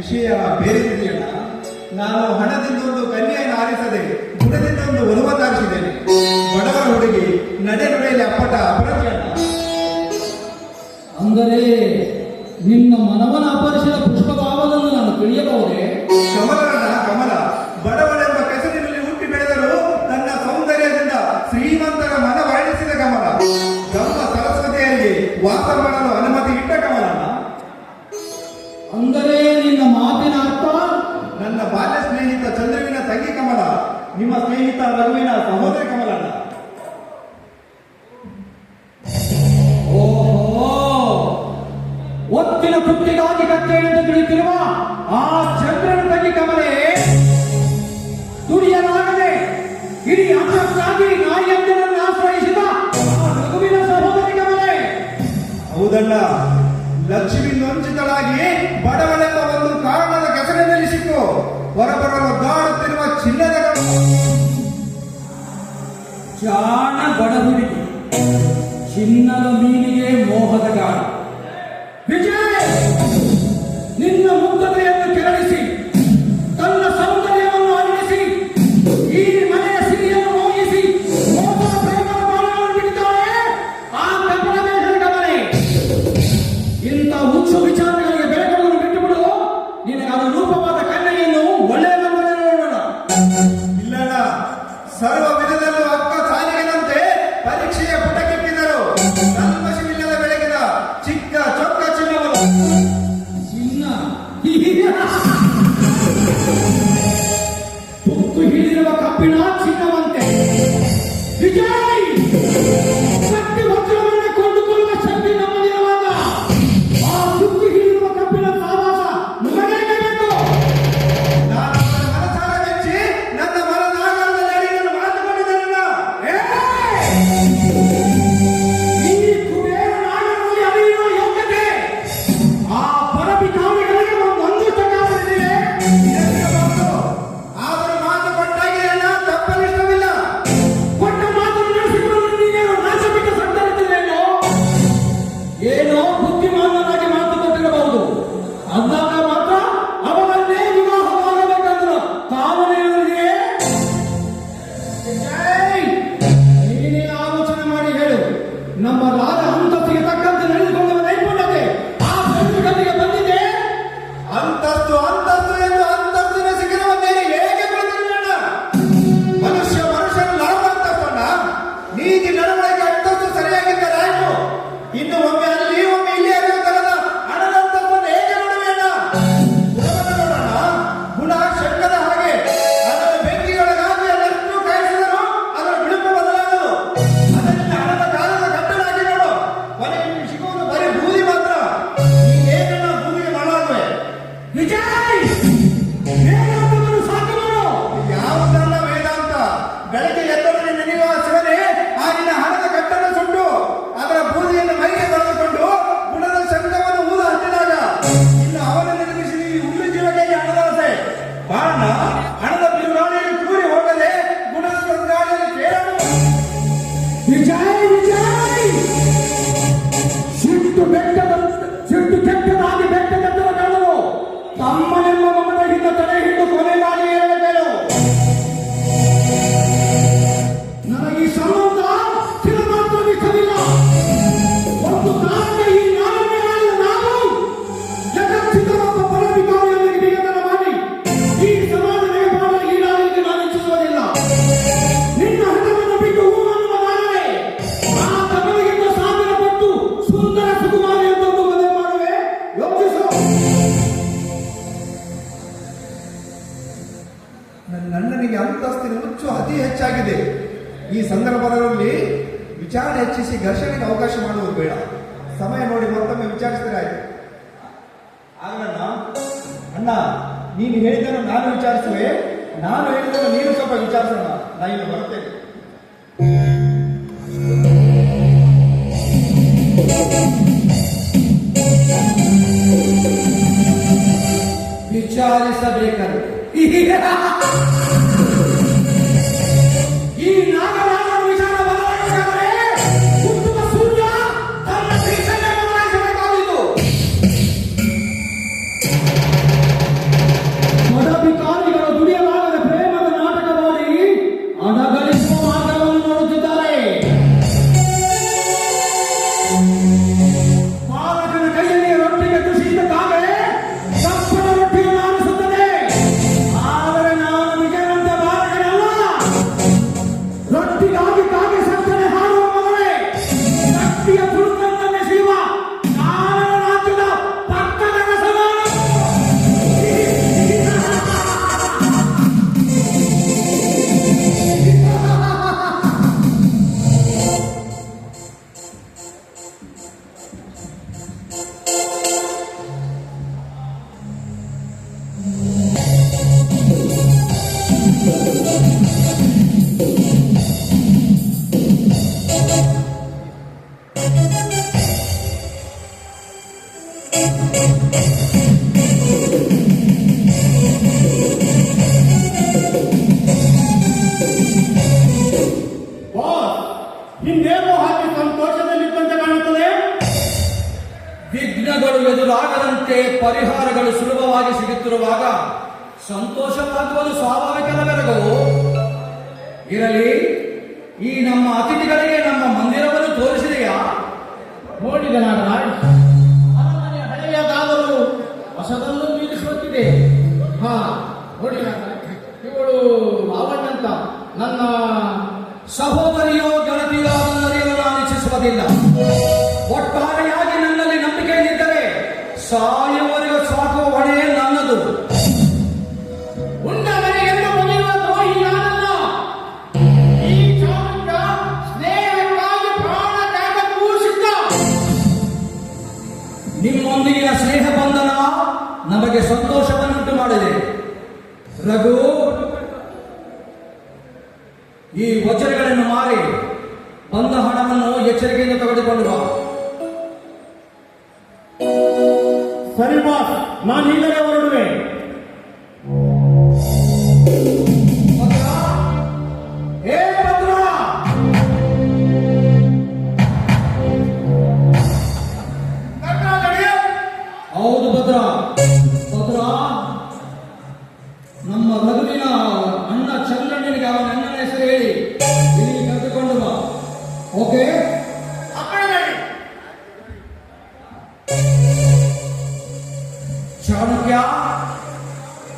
ವಿಷಯ ಬೇರೆದಿದೆಯಲ್ಲ. ನಾನು ಹಣದಿಂದೊಂದು ಕನ್ಯೆಯನ್ನು ಆರಿಸದೆ ಗುಣದಿಂದೊಂದು ವಧುವನ್ನು ಆರಿಸಿದ್ದೇನೆ. ಬಡವರ ಹುಡುಗಿ ನಡೆ ನುಡಿಯಲ್ಲಿ ಅಪ್ಪಟ ಅಪರಾಧಿಯಲ್ಲ. ಅಂದರೆ ನಿನ್ನ ಮನವನ ಅಪರಿಸಿದ ಪುಷ್ಪಭಾವವನ್ನು ನಾನು ತಿಳಿಯಬಹುದೇ? ಕಮಲನ ಕಮಲ ಬಡವಳೆಂಬ ಕೆಸರಿನಲ್ಲಿ ಹುಟ್ಟಿ ಬೆಳೆದರೂ ತನ್ನ ಸೌಂದರ್ಯದಿಂದ ಶ್ರೀಮಂತರ ಮನ ವರ್ಣಿಸಿದ ಕಮಲ. ಬ್ರಹ್ಮ ಸರಸ್ವತಿಯರಿಗೆ ವಾಸ ಮಾಡಲು ಅನುಮತಿ ಇಟ್ಟ ಕಮಲನ. ಅಂದರೆ ನಿನ್ನ ಮಾತಿನ ಅರ್ಥ ನನ್ನ ಬಾಲ್ಯ ಸ್ನೇಹಿತ ಚಂದ್ರುವಿನ ತಂಗಿ ಕಮಲ, ನಿಮ್ಮ ಸ್ನೇಹಿತ ರಘುವಿನ ಸಹೋದರಿ ಕಮಲನ. ಓಹೋ, ಒತ್ತಿನ ಕುತ್ತಿಗಾಗಿ ಕತ್ತೆ ಎಂದು ತಿಳಿತಿರುವ ಆ ಚಂದ್ರನ ತಂಗಿ ಕಮಲೆ ದುಡಿಯಲಾಗದೆ ಇಡೀ ಅನ್ನಕ್ಕಾಗಿ ನಾಯಿಯೊಂದನ್ನು ಆಶ್ರಯಿಸಿದ ಆ ರಘುವಿನ ಸಹೋದರಿ ಕಮಲೆ. ಹೌದಣ್ಣ, ಲಕ್ಷ್ಮಿ ವಂಚಿತಳಾಗಿ ಬಡವಳೆಂಬ ಒಂದು ಕಾರಣದ ಕೆಸರಿನಲ್ಲಿ ಸಿಕ್ಕು ಹೊರಬರಲು ದಾಡುತ್ತಿರುವ ಚಿನ್ನದ ಜಾಣ ಬಡ ಹುಡುಗಿ, ಚಿನ್ನದ ಮೀನಿಗೆ ಮೋಹದ ಗಾಳ. ವಿಜಯ್, ನಿನ್ನ ಮುಗ್ಧತೆಯನ್ನು ಕೆರಳಿಸಿ ತನ್ನ ಸೌಂದರ್ಯವನ್ನು ಅರಳಿಸಿ ಈ ಮನೆಯ ಸಿರಿಯನ್ನು ಮೋಹಿಸಿ ಮೋಹದ ಪ್ರೇಮದ ಬಾಣವನ್ನು ಬಿಟ್ಟಿದ್ದಾಳೆ ಆ ಕಪಟ ದೇಶದ ಕಮಲೆ. ಇಂಥ ಹುಚ್ಚು ವಿಚಾರಗಳಿಗೆ ಬೆಳಕನ್ನು ಬಿಟ್ಟುಬಿಡು. ನಿನಗೆ ಅದು ರೂಪವಾದ ಕನ್ಯೆಯನ್ನು ಒಳ್ಳೆಯ ನೋಡೋಣ. ಇಲ್ಲಣ್ಣ, ಸರ್ವ ವಿಧದಲ್ಲೂ ಅಕ್ಕ ಸಾಲಿಗೆನಂತೆ ಪರೀಕ್ಷೆಯ ಪುಟಕ್ಕಿಟ್ಟಿದ್ದರು. ಕಲ್ಮಶವಿಲ್ಲದ ಬೆಳಗಿನ ಚಿಕ್ಕ ಚೊಕ್ಕ ಚಿನ್ನವರು. ಚಿನ್ನ ತುಕ್ಕು ಹಿಡಿದಿರುವ ಕಬ್ಬಿಣ ಚಿನ್ನವಂತೆ. ವಿಜಯ್, ಶಕ್ತಿ ವಜ್ರವನ್ನೇ ಕೊಂಡುಕೊಳ್ಳುವ ಶಕ್ತಿ ನಮ್ಮದಿರುವಾಗ ಆ ತುಕ್ಕು ಹಿಡಿದಿರುವ ಕಬ್ಬಿಣ ಸಾವಾಸ ನಮಗೆ ಬೇಕು. ನಾನು ನನ್ನ ಮನಸಾರ ಮೆಚ್ಚಿ ನನ್ನ ಮನದಾಗರದ ಲೇಡಿಯನ್ನು ಮಾತುಕೊಂಡಿದ್ದೇನಣ್ಣ. ಈ ಕುಬೇರ ನಾಡಿನಲ್ಲಿ ಅರಿಯುವ ಯೋಗ್ಯತೆ ಆ ಪರಭಿಕಾಮಿಗಳಿಗೆ ಒಂದು ಚಕಾರವಿದೆ. ಆದರೂ ಮಾತು ಕೊಟ್ಟಾಗಿ ಅಣ್ಣ, ತಪ್ಪಲಿಷ್ಟವಿಲ್ಲ. ಕೊಟ್ಟ ಮಾತನ್ನು ನಡೆಸಿಕೊಂಡು ನೀನೇನು ನಾಶ ಬಿಟ್ಟ ಸಂತರಿದ್ದೇನೋ. ಏನೋ ಬುದ್ಧಿಮಾನರಾಗಿ ಮಾತು ಕೊಟ್ಟಿರಬಹುದು. ಅಂದಾಗ ಮಾತ್ರ ಅವರನ್ನೇ ವಿವಾಹವಾಗಬೇಕಂದ್ರೆ ಕಾನೂನಿನವರಿಗೆ ನೀನೇ ಆಲೋಚನೆ ಮಾಡಿ ಹೇಳು. ನಮ್ಮ ರಾಜ ಅಂತಸ್ತಿಗೆ ತಕ್ಕಂತೆ ನಡೆದುಕೊಳ್ಳುವ ನೈಪುಣ್ಯತೆ ಆ ಸಂಸ್ಕೃತಿಗೆ ಬಂದಿದೆ. ಅಂತಸ್ತು ಅಂತಸ್ತು ಎಂದು ಅಂತಸ್ತಿನ ಶಿಖರವನ್ನೇರಿ ಹೇಗೆ ಬೆಳೆದಿರಣ್ಣ? ಮನುಷ್ಯ ಮನುಷ್ಯನ ಲಾಭ ಅಂತಸ್ತಣ್ಣ. ನೀತಿ ನಡವಳಿಕೆ ಅಂತಸ್ತು ಸರಿಯಾಗಿದ್ದರಾಯ್ತು. ಇನ್ನು ಒಮ್ಮೆ ಅಲ್ಲಿ ಒಮ್ಮೆ ಇಲ್ಲಿ ಆಗಿರುವ ತರದ ಹಣದ ಅಂತಸ್ತನ್ನು ಹೇಗೆ ನೋಡುವೇಣ? ಗುಣವನ್ನು ನೋಡೋಣ. ಗುಣ ಶಂಕದ ಹಾಗೆ ಅದನ್ನು ಬೆಂಕಿಯೊಳಗಾಗಿ ಅದೆಷ್ಟು ಕಾಯಿಸಿದರೂ ಅದರ ಬಿಳುಪು ಬದಲಾಗದು. ಅದರಿಂದ ಹಣದ ಕಾಲದ ಕಟ್ಟಡಾಗಿ ನೋಡು. ಕೊನೆಗೆ ನಿಮ್ಗೆ ಸಿಗುವುದು ಬರೀ ಬೂದಿ ಮಾತ್ರ. ನೀನೇನನ್ನ ಬೂದಿಗೆ ಮಾಡಾಗುವೆ. ವಿಜಯ್, ವೇದಾಂತವನ್ನು ಸಾಕು ಮಾಡು. ಯಾವುದಲ್ಲ ವೇದಾಂತ? ಬೆಳಗ್ಗೆ ಎದ್ದೊಡನೆ ನೆನೆಯುವ ಶಿವನೇ ಆ ನಿನ್ನ ಹಣದ ಕಟ್ಟನ್ನು ಸುಟ್ಟು ಅದರ ಬೂದಿಯನ್ನು ಮೈಗೆ ಬರೆದುಕೊಂಡು ಗುಣದ ಶಂಕವನ್ನು ಊದ ಹಚ್ಚಿದಾಗ ಇನ್ನು ಅವನ ನಿರ್ಮಿಸಿ ಈ ಹುಲ್ಲು ಜೀವಕ್ಕೆ ಹಣದಾಸೆ ಬಾಣ ಹಣದ ಬಿರುಗಾಳಿಯಲ್ಲಿ ತೂರಿ ಹೋಗದೆ ಗುಣದ ಸಂಗಾಳಿಯಲ್ಲಿ ಸೇರಲು. ವಿಜಯ್, ವಿಜಯ್, ಸಿಟ್ಟು ಕೆಟ್ಟದಾಗಿ ಬೆಟ್ಟದೆತ್ತರ ಕಾಣಲು ತಮ್ಮನೆಂಬ ಮಮತೆಯಿಂದ ತಡೆ ಹಿಡಿದು ಕೊನೆಗಾಗಿ ಹೇಳಬೇಕೇನು? ನನಗೆ ಈ ಸಂಬಂಧ ಸ್ಥಿರ ಮಾತ್ರ ಇಷ್ಟವಿಲ್ಲ. ಒಂದು ಕಾಲಕ್ಕೆ ಈ ನಾಡನ್ನೇ ಆಳಿದ ನಾವು ಜಗತ್ತಿದ್ದೊಬ್ಬ ಪರಭಿಕಾರಿಯೊಂದಿಗೆ ನಿಗಮನ ಮಾಡಿ ಈ ಸಮಾಜ ನಿರ್ಮಾಣದಲ್ಲಿ ಈಡಾಗಲಿಕ್ಕೆ ನಾನು ಇಚ್ಛಿಸುವುದಿಲ್ಲ. ನಿನ್ನ ಹಣವನ್ನು ಬಿಟ್ಟು ಹೂ ಅನ್ನುವುದಾದರೆ ಆ ತಮಗಿಂತ 1000 ಪಟ್ಟು ಸುಂದರ ಸುಕುಮಾರಿಯೊಂದನ್ನು ಮದುವೆ ಮಾಡುವೆ. ಯೋಚಿಸು. ನನ್ನನಿಗೆ ಅಂತಸ್ತಿನ ಹುಚ್ಚು ಅತಿ ಹೆಚ್ಚಾಗಿದೆ. ಈ ಸಂದರ್ಭದಲ್ಲಿ ವಿಚಾರಣೆ ಹೆಚ್ಚಿಸಿ ಘರ್ಷಣೆಗೆ ಅವಕಾಶ ಮಾಡುವುದು ಬೇಡ. ಸಮಯ ನೋಡಿ ಮತ್ತೊಮ್ಮೆ ವಿಚಾರಿಸಿದ್ರಾಯ್ತು. ಆಗಣ್ಣ, ಅಣ್ಣ, ನೀನು ಹೇಳಿದನ್ನು ನಾನು ವಿಚಾರಿಸುವೆ, ನಾನು ಹೇಳಿದನ್ನು ನೀನು ಸ್ವಲ್ಪ ವಿಚಾರಿಸೋಣ. ನಾನು ಇನ್ನು ಬರ್ತೇನೆ. ವಿಚಾರಿಸಬೇಕಂತೆ ಈ ನಾಗರಾಜನ ವಿಚಾರ ಬದಲಾಯಿಸಿದರೆ ಹುಟ್ಟುವ ಸೂರ್ಯ ತನ್ನ ದಿಶೆಯನ್ನು ಬದಲಾಯಿಸಬೇಕಾಗಿತ್ತು. ಪರಿಹಾರಗಳು ಸುಲಭವಾಗಿ ಸಿಗುತ್ತಿರುವಾಗ ಸಂತೋಷವಾಗುವುದು ಸ್ವಾಭಾವಿಕವರೆಗೂ. ಇರಲಿ, ಈ ನಮ್ಮ ಅತಿಥಿಗಳಿಗೆ ನಮ್ಮ ಮಂದಿರವನ್ನು ತೋರಿಸಿದೆಯಾ? ನೋಡಿದ ನಾಗರಾಜ್, ಅರಮನೆ ಹಳೆಯದಾದರೂ ಹೊಸದನ್ನು ಬೀರಿಸುತ್ತಿದೆ. ಹಾ, ನೋಡಿ ನಾಗರಾಜ್, ಇವಳು ಲಾವಣ್ಯ ಅಂತ ನನ್ನ ಸಹೋದರಿಯೋ ಗೆಳತಿಯೋ ಅನ್ನೋದನ್ನು ನಾನು ಇಚ್ಛಿಸುವುದಿಲ್ಲ. ಒಟ್ಟಾರೆಯಾಗಿ ನನ್ನಲ್ಲಿ ನಂಬಿಕೆ ಇದ್ದರೆ ಸಾಯುವವರೆಗೂ ಸಾಕುವ ಹೊಣೆ ನನ್ನದು. ಉಂಡ ಮನೆಯನ್ನು ಮುಗಿಯುವ ದ್ರೋಹಿ ನಾನಲ್ಲ. ಈ ಚಾಣಕ್ಯ ಸ್ನೇಹಕ್ಕಾಗಿ ಪ್ರಾಣ ತ್ಯಾಗಕ್ಕೂ ಸಿದ್ಧ. ನಿಮ್ಮೊಂದಿಗಿನ ಸ್ನೇಹ ಬಂಧನ ನಮಗೆ ಸಂತೋಷವನ್ನುಂಟು ಮಾಡಿದೆ. ರಘು, ಈ ವಜ್ರಗಳನ್ನು ಮಾರಿ ಬಂದ ಹಣವನ್ನು ಎಚ್ಚರಿಕೆಯಿಂದ ತೆಗೆದುಕೊಂಡು ಬಾ. ಸರಿ ಬಾಸ್, ನಾನು ಈಗಲೇ ಹೊರಡುವೆ. ಭದ್ರ, ಏ ಭದ್ರ! ಹೌದು ಭದ್ರ. ಭದ್ರ, ನಮ್ಮ ರಘುವಿನ ಅಣ್ಣ ಚಂದ್ರನಿಗೆ ಅವನ ಅಣ್ಣನ ಹೆಸರು ಹೇಳಿ ಇಲ್ಲಿ ಕರೆದುಕೊಂಡು ಬಾ. ಓಕೆ? ಚಾಣಕ್ಯ,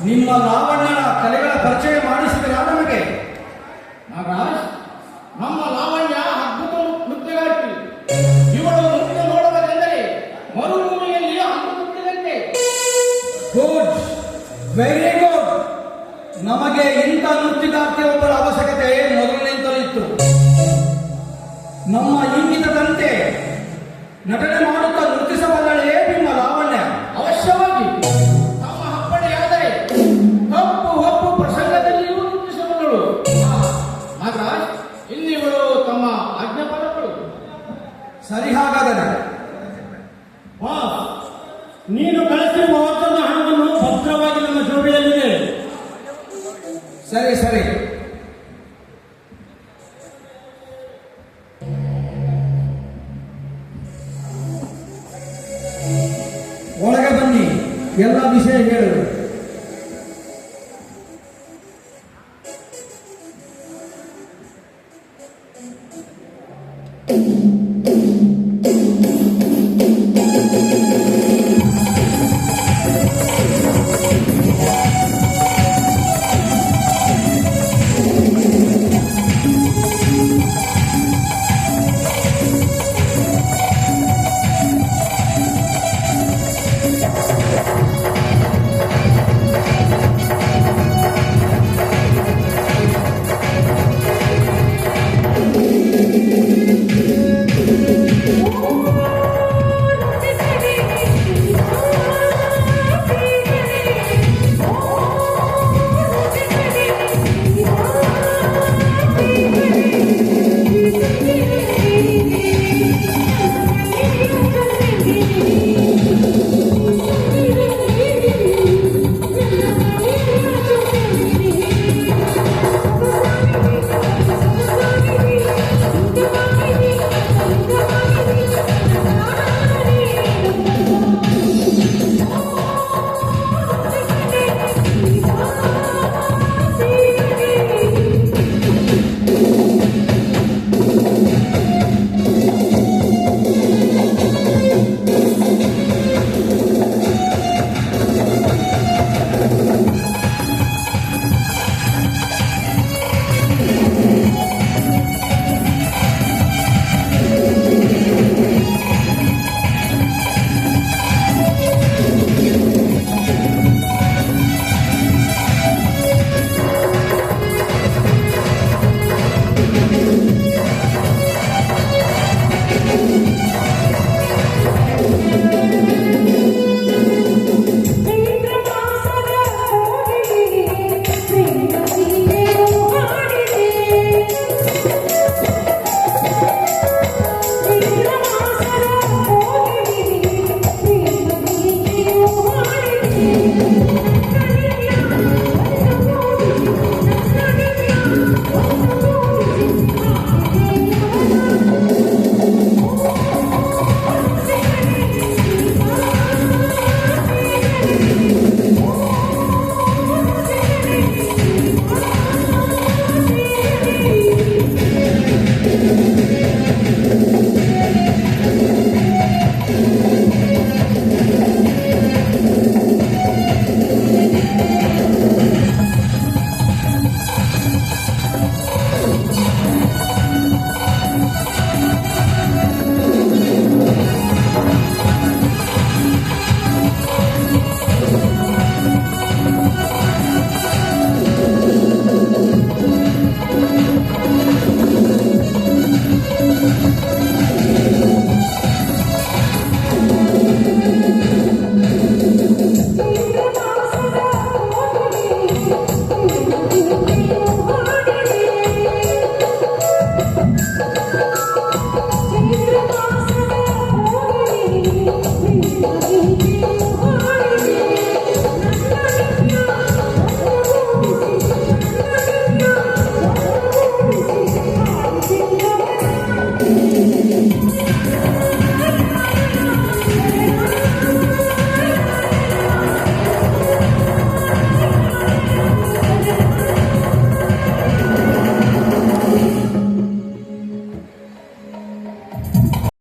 ನಿಮ್ಮ ಲಾವಣ್ಯನ ಕಲೆಗಳ ಪರಿಚಯ ಮಾಡಿಸಿದ್ರ ನಮಗೆ? ನಾಗರಾಜ್, ನಮ್ಮ ಲಾವಣ್ಯ ಅದ್ಭುತ ನೃತ್ಯಗಾರ್ತಿ. ಇವಳು ನೃತ್ಯ ನೋಡಬೇಕೆಂದರೆ ಮರುಭೂಮಿಯಲ್ಲಿ ಅಮೃತ ಕುಡಿದಂತೆ. Good, very good. ನಮಗೆ ಇಂಥ ನೃತ್ಯಗಾರ್ತಿ ಒಬ್ಬರ ಅವಶ್ಯಕತೆ ಮೊದಲಿನಿಂದಲೂ ಇತ್ತು. ನಮ್ಮ ಇಂಗಿತದಂತೆ ನಟನೆ ಮಾಡುತ್ತಾ ನೃತ್ಯಿಸಬಲ್ಲಳೇ ನಿಮ್ಮ ಲಾವಣ್ಯ? ಅವಶ್ಯವಾಗಿ ತಮ್ಮ ಅಪ್ಪಣೆಯಾದರೆ ತಪ್ಪು ಒಪ್ಪು ಪ್ರಸಂಗದಲ್ಲಿಯೂ ನೃತ್ಯಿಸಬಲ್ಲಳು. ನಾಗರಾಜ್, ಇನ್ನಿವಳು ತಮ್ಮ ಆಜ್ಞಾಪನಗಳು. ಸರಿ, ಹಾಗಾದರೆ ನೀನು ಕಳಿಸಿರುವ ಮೊತ್ತದ ಹಣವನ್ನು ಭದ್ರವಾಗಿ ನಮ್ಮ ಜೋಬಿಯಲ್ಲಿದೆ. ಸರಿ ಸರಿ. ಒಳಗೆ ಬನ್ನಿ, ಎಲ್ಲ ವಿಷಯ ಹೇಳು.